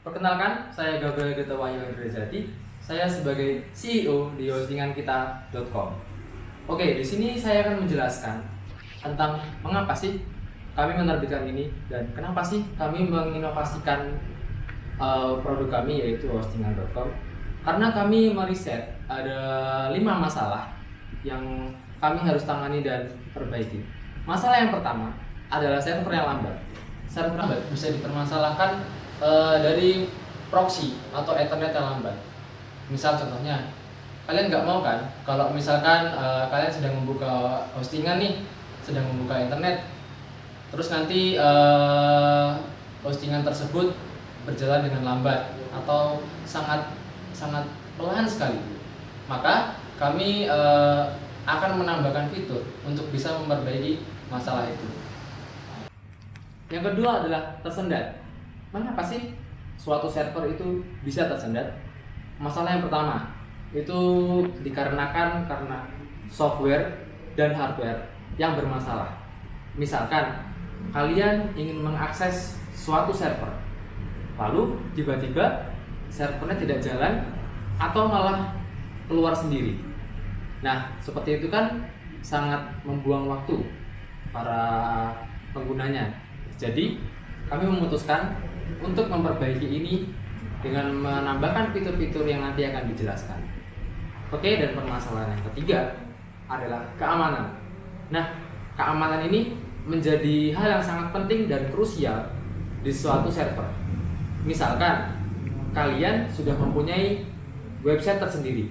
Perkenalkan, saya Gabriel Geta Wahyu Hendrizati. Saya sebagai CEO di hostingankita.com. Oke, di sini saya akan menjelaskan tentang mengapa sih kami menerbitkan ini dan kenapa sih kami menginovasikan produk kami yaitu hostingan.com. Karena kami meriset ada 5 masalah yang kami harus tangani dan perbaiki. Masalah yang pertama adalah server yang lambat. Server lambat bisa dipermasalahkan dari proxy atau Ethernet yang lambat. Misal contohnya, kalian nggak mau kan kalau misalkan kalian sedang membuka hostingan nih, sedang membuka internet, terus nanti hostingan tersebut berjalan dengan lambat atau sangat pelan sekali. Maka kami akan menambahkan fitur untuk bisa memperbaiki masalah itu. Yang kedua adalah tersendat. Mengapa sih suatu server itu bisa tersendat? Masalah yang pertama itu dikarenakan karena software dan hardware yang bermasalah. Misalkan kalian ingin mengakses suatu server, lalu tiba-tiba servernya tidak jalan atau malah keluar sendiri. Nah, seperti itu kan sangat membuang waktu para penggunanya. Jadi, kami memutuskan untuk memperbaiki ini dengan menambahkan fitur-fitur yang nanti akan dijelaskan. Oke, dan permasalahan yang ketiga adalah keamanan. Nah, keamanan ini menjadi hal yang sangat penting dan krusial di suatu server. Misalkan kalian sudah mempunyai website tersendiri,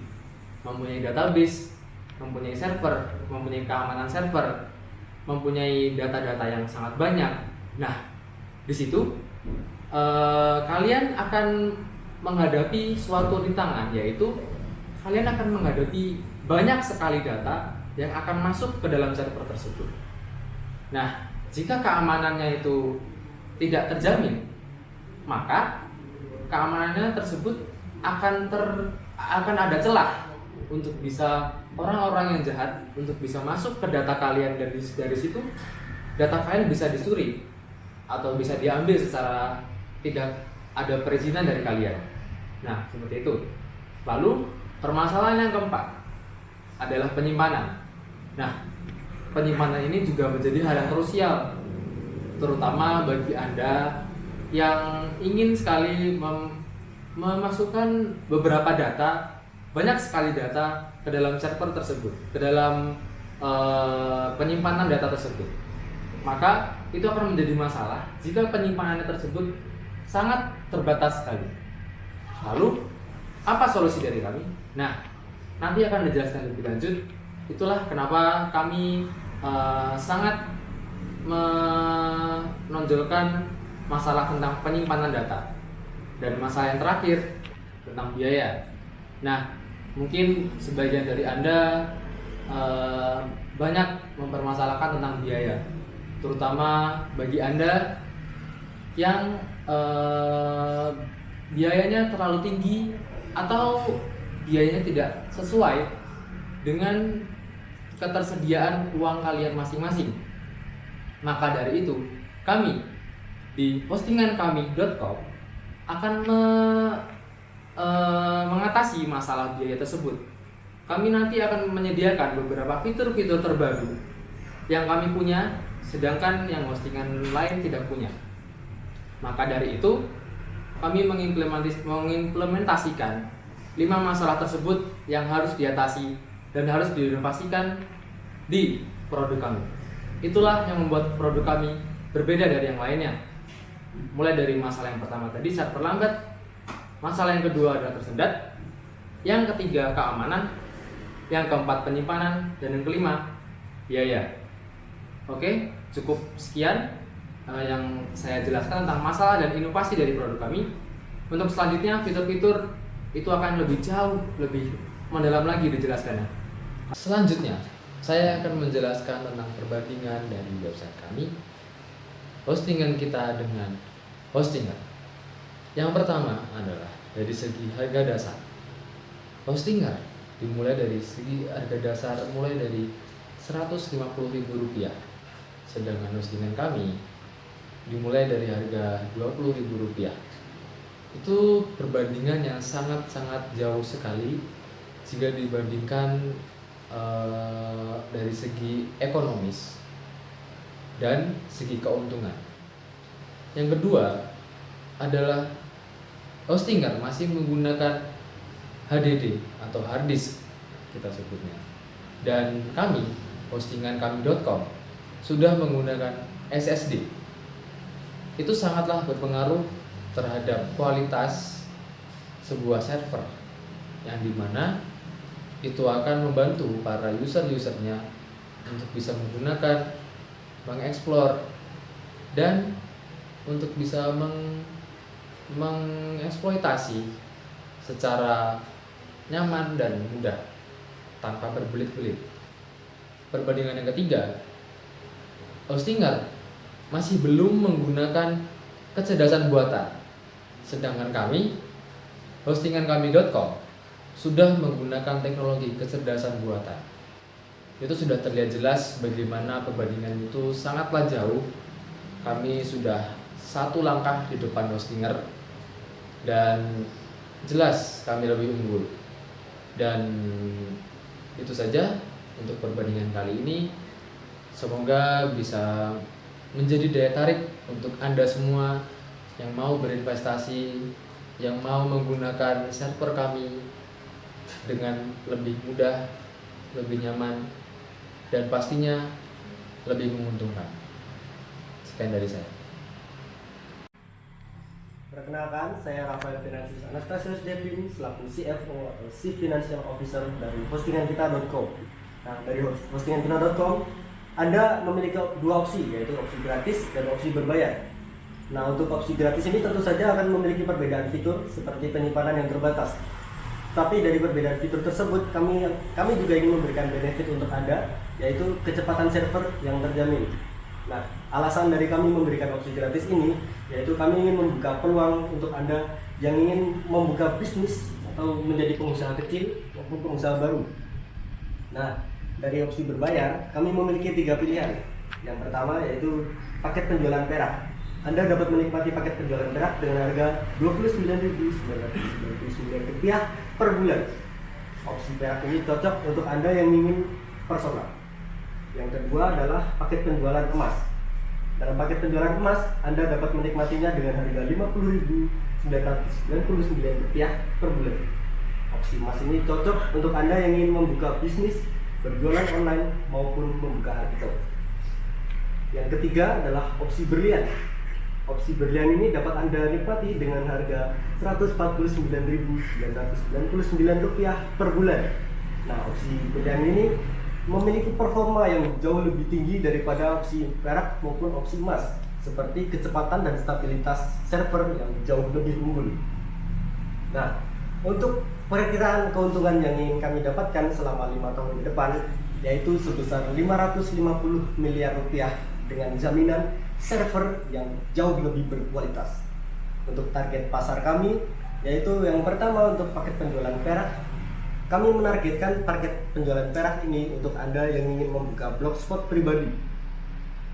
mempunyai database, mempunyai server, mempunyai keamanan server, mempunyai data-data yang sangat banyak. Nah, di situ kalian akan menghadapi suatu rintangan, yaitu kalian akan menghadapi banyak sekali data yang akan masuk ke dalam server tersebut. Nah, jika keamanannya itu tidak terjamin, maka keamanannya tersebut akan ada celah untuk bisa orang-orang yang jahat untuk bisa masuk ke data kalian, dan dari situ data kalian bisa dicuri atau bisa diambil secara tidak ada perizinan dari kalian. Nah, seperti itu. Lalu permasalahan yang keempat adalah penyimpanan. Nah, penyimpanan ini juga menjadi hal yang krusial, terutama bagi Anda yang ingin sekali memasukkan beberapa data, banyak sekali data ke dalam server tersebut, ke dalam penyimpanan data tersebut. Maka itu akan menjadi masalah jika penyimpanannya tersebut sangat terbatas sekali. Lalu, apa solusi dari kami? Nah, nanti akan dijelaskan lebih lanjut. Itulah kenapa kami sangat menonjolkan masalah tentang penyimpanan data. Dan masalah yang terakhir tentang biaya. Nah, mungkin sebagian dari Anda banyak mempermasalahkan tentang biaya, terutama bagi Anda yang biayanya terlalu tinggi atau biayanya tidak sesuai dengan ketersediaan uang kalian masing-masing. Maka dari itu, kami di hostingankami.com akan mengatasi masalah biaya tersebut. Kami nanti akan menyediakan beberapa fitur-fitur terbaru yang kami punya, sedangkan yang hostingan lain tidak punya. Maka dari itu, kami mengimplementasikan 5 masalah tersebut yang harus diatasi dan harus diinovasikan di produk kami. Itulah yang membuat produk kami berbeda dari yang lainnya. Mulai dari masalah yang pertama tadi, server lambat. Masalah yang kedua adalah tersendat. Yang ketiga, keamanan. Yang keempat, penyimpanan. Dan yang kelima, biaya. Oke, cukup sekian yang saya jelaskan tentang masalah dan inovasi dari produk kami. Untuk selanjutnya, fitur-fitur itu akan lebih jauh, lebih mendalam lagi dijelaskannya. Selanjutnya, saya akan menjelaskan tentang perbandingan dari website kami, hostingan kita dengan hostingan. Yang pertama adalah dari segi harga dasar. Hostingan dimulai dari segi harga dasar mulai dari Rp150.000, sedangkan hostingan kami dimulai dari harga Rp20.000. itu perbandingan yang sangat-sangat jauh sekali jika dibandingkan dari segi ekonomis dan segi keuntungan. Yang kedua adalah Hostinger masih menggunakan HDD atau hard disk kita sebutnya, dan kami hostingankami.com sudah menggunakan SSD. Itu sangatlah berpengaruh terhadap kualitas sebuah server, yang dimana itu akan membantu para user-usernya untuk bisa menggunakan, mengeksplor, dan untuk bisa mengeksploitasi secara nyaman dan mudah tanpa berbelit-belit. Perbandingan yang ketiga, Hostinger masih belum menggunakan kecerdasan buatan, sedangkan kami hostingankami.com sudah menggunakan teknologi kecerdasan buatan. Itu sudah terlihat jelas bagaimana perbandingan itu sangatlah jauh. Kami sudah satu langkah di depan Hostinger, dan jelas kami lebih unggul. Dan itu saja untuk perbandingan kali ini. Semoga bisa menjadi daya tarik untuk Anda semua yang mau berinvestasi, yang mau menggunakan server kami dengan lebih mudah, lebih nyaman, dan pastinya lebih menguntungkan. Sekian dari saya. Perkenalkan, saya Rafael Finansius Anastasius Devin selaku CFO atau Chief Financial Officer dari hostingankita.com. Nah, dari hostingankita.com, Anda memiliki dua opsi, yaitu opsi gratis dan opsi berbayar. Nah, untuk opsi gratis ini tentu saja akan memiliki perbedaan fitur seperti penyimpanan yang terbatas. Tapi dari perbedaan fitur tersebut, kami juga ingin memberikan benefit untuk Anda, yaitu kecepatan server yang terjamin. Nah, alasan dari kami memberikan opsi gratis ini, yaitu kami ingin membuka peluang untuk Anda yang ingin membuka bisnis atau menjadi pengusaha kecil maupun pengusaha baru. Nah, dari opsi berbayar, kami memiliki 3 pilihan. Yang pertama yaitu paket penjualan perak. Anda dapat menikmati paket penjualan perak dengan harga Rp29.999 per bulan. Opsi perak ini cocok untuk Anda yang ingin personal. Yang kedua adalah paket penjualan emas. Dalam paket penjualan emas, Anda dapat menikmatinya dengan harga Rp50.999 per bulan. Opsi emas ini cocok untuk Anda yang ingin membuka bisnis, berjualan online, maupun membuka artikel. Yang ketiga adalah opsi berlian. Opsi berlian ini dapat Anda nikmati dengan harga Rp149.999 per bulan. Nah, opsi berlian ini memiliki performa yang jauh lebih tinggi daripada opsi perak maupun opsi emas, seperti kecepatan dan stabilitas server yang jauh lebih unggul. Nah, untuk perkiraan keuntungan yang ingin kami dapatkan selama 5 tahun ke depan, yaitu sebesar Rp550 miliar dengan jaminan server yang jauh lebih berkualitas. Untuk target pasar kami, yaitu yang pertama untuk paket penjualan perak, kami menargetkan target penjualan perak ini untuk Anda yang ingin membuka blogspot pribadi.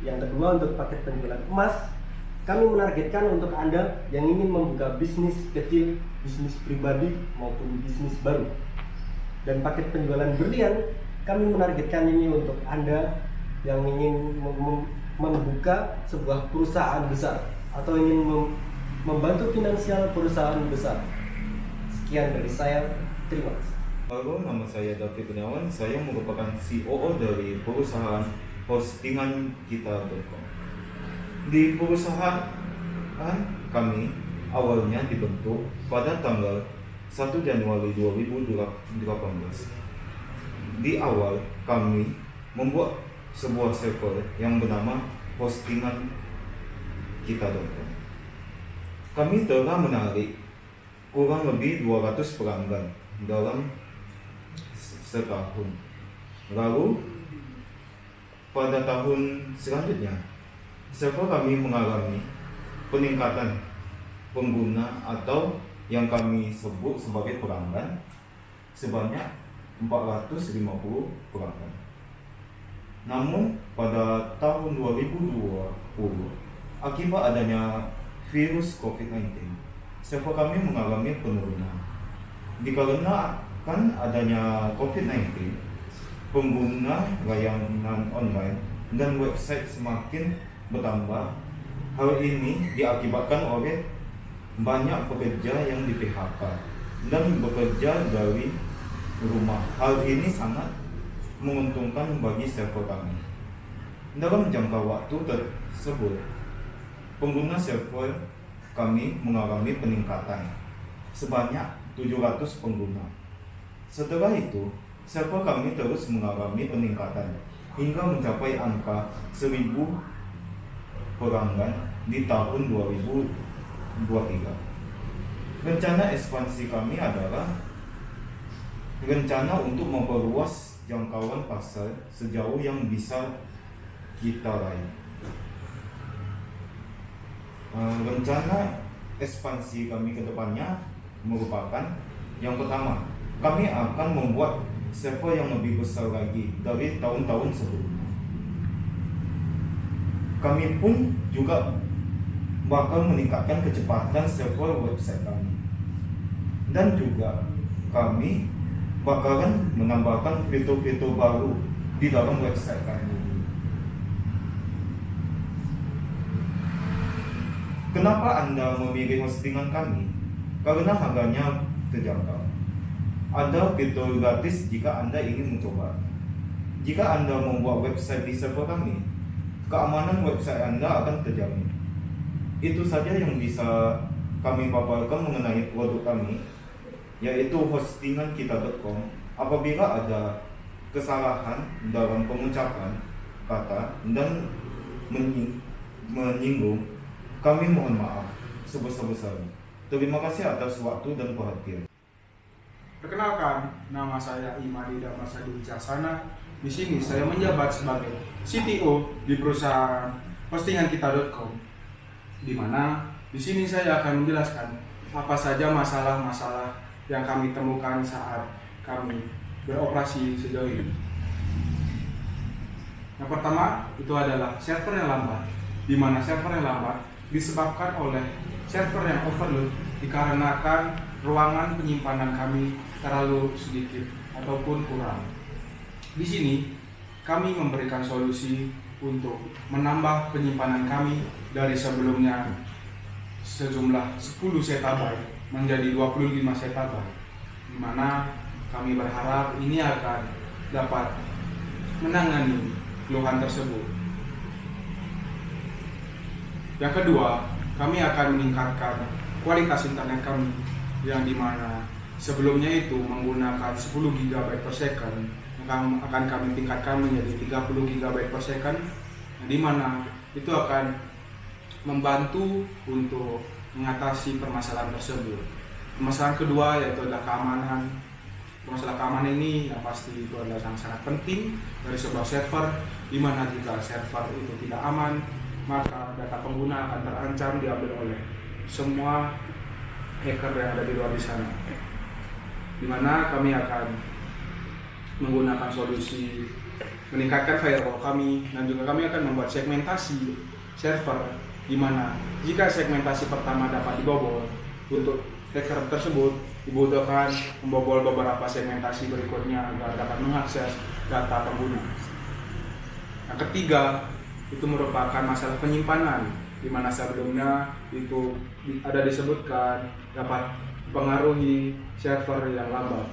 Yang kedua untuk paket penjualan emas, kami menargetkan untuk Anda yang ingin membuka bisnis kecil, bisnis pribadi maupun bisnis baru. Dan paket penjualan berlian, kami menargetkan ini untuk Anda yang ingin membuka sebuah perusahaan besar atau ingin membantu finansial perusahaan besar. Sekian dari saya, terima kasih. Halo, nama saya David Gunawan. Saya merupakan COO dari perusahaan hostingankita.com. Di perusahaan kami awalnya dibentuk pada tanggal 1 Januari 2018. Di awal kami membuat sebuah server yang bernama hostingankita.com. Kami telah menarik kurang lebih 200 pelanggan dalam setahun. Lalu pada tahun selanjutnya, server kami mengalami peningkatan pengguna atau yang kami sebut sebagai pelanggan sebanyak 450 pelanggan. Namun pada tahun 2020, akibat adanya virus COVID-19, server kami mengalami penurunan. Dikarenakan adanya COVID-19, pengguna layanan online dan website semakin bertambah. Hal ini diakibatkan oleh banyak pekerja yang di PHK dan bekerja dari rumah. Hal ini sangat menguntungkan bagi server kami. Dalam jangka waktu tersebut, pengguna server kami mengalami peningkatan sebanyak 700 pengguna. Setelah itu, server kami terus mengalami peningkatan hingga mencapai angka 1000 pelanggan di tahun 2023. Rencana ekspansi kami adalah rencana untuk memperluas jangkauan pasar sejauh yang bisa kita raih. Rencana ekspansi kami ke depannya merupakan yang pertama, kami akan membuat server yang lebih besar lagi dari tahun-tahun sebelumnya. Kami pun juga bakal meningkatkan kecepatan server website kami. Dan juga kami bakalan menambahkan fitur-fitur baru di dalam website kami. Kenapa Anda memilih hostingan kami? Karena harganya terjangkau. Ada fitur gratis jika Anda ingin mencoba. Jika Anda membuat website di server kami, keamanan website Anda akan terjamin. Itu saja yang bisa kami paparkan mengenai produk kami, yaitu hostingankita.com. Apabila ada kesalahan dalam pengucapan kata dan menyinggung, kami mohon maaf sebesar-besarnya. Terima kasih atas waktu dan perhatian. Perkenalkan, nama saya Imadi Damasadi Wicaksana. Di sini saya menjabat sebagai CTO di perusahaan hostingankita.com, di mana di sini saya akan menjelaskan apa saja masalah-masalah yang kami temukan saat kami beroperasi sejauh ini. Yang pertama itu adalah server yang lambat, di mana server yang lambat disebabkan oleh server yang overload dikarenakan ruangan penyimpanan kami terlalu sedikit ataupun kurang. Di sini kami memberikan solusi untuk menambah penyimpanan kami dari sebelumnya sejumlah 10 zettabyte menjadi 25 zettabyte, di mana kami berharap ini akan dapat menangani keluhan tersebut. Yang kedua, kami akan meningkatkan kualitas internet kami yang dimana sebelumnya itu menggunakan 10 GB per second, akan kami tingkatkan menjadi 30 GB per second, di mana itu akan membantu untuk mengatasi permasalahan tersebut. Permasalahan kedua yaitu adalah keamanan. Masalah keamanan ini yang pasti itu adalah sangat penting dari sebuah server, di mana jika server itu tidak aman, maka data pengguna akan terancam diambil oleh semua hacker yang ada di luar di sana. Di mana kami akan menggunakan solusi meningkatkan firewall kami, dan juga kami akan membuat segmentasi server, di mana jika segmentasi pertama dapat dibobol, untuk hacker tersebut dibutuhkan membobol beberapa segmentasi berikutnya agar dapat mengakses data pengguna. Yang ketiga itu merupakan masalah penyimpanan, di mana sebelumnya itu ada disebutkan dapat mempengaruhi server yang lambat.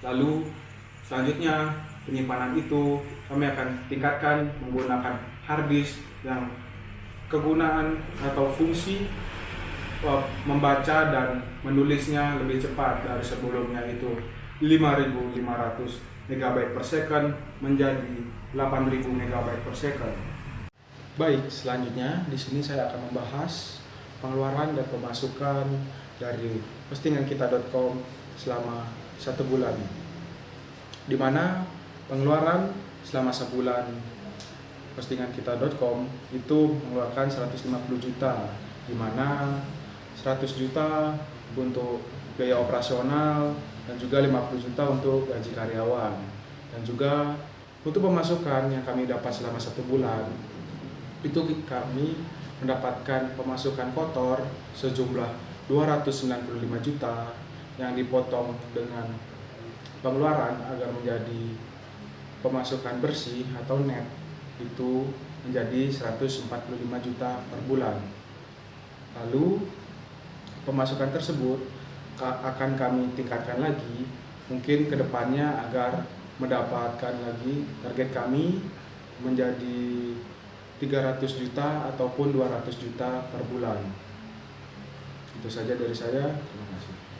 Lalu selanjutnya penyimpanan itu kami akan tingkatkan menggunakan hard disk yang kegunaan atau fungsi membaca dan menulisnya lebih cepat dari sebelumnya itu 5.500 MB per second menjadi 8.000 MB per second. Baik, selanjutnya di sini saya akan membahas pengeluaran dan pemasukan dari hostingankita.com selama 1 bulan. Di mana pengeluaran selama sebulan hostingankita.com itu mengeluarkan 150 juta, di mana 100 juta untuk biaya operasional dan juga 50 juta untuk gaji karyawan. Dan juga untuk pemasukan yang kami dapat selama 1 bulan, itu kami mendapatkan pemasukan kotor sejumlah 295 juta yang dipotong dengan pengeluaran agar menjadi pemasukan bersih atau net itu menjadi 145 juta per bulan. Lalu pemasukan tersebut akan kami tingkatkan lagi mungkin ke depannya agar mendapatkan lagi target kami menjadi 300 juta ataupun 200 juta per bulan. Itu saja dari saya. Terima kasih.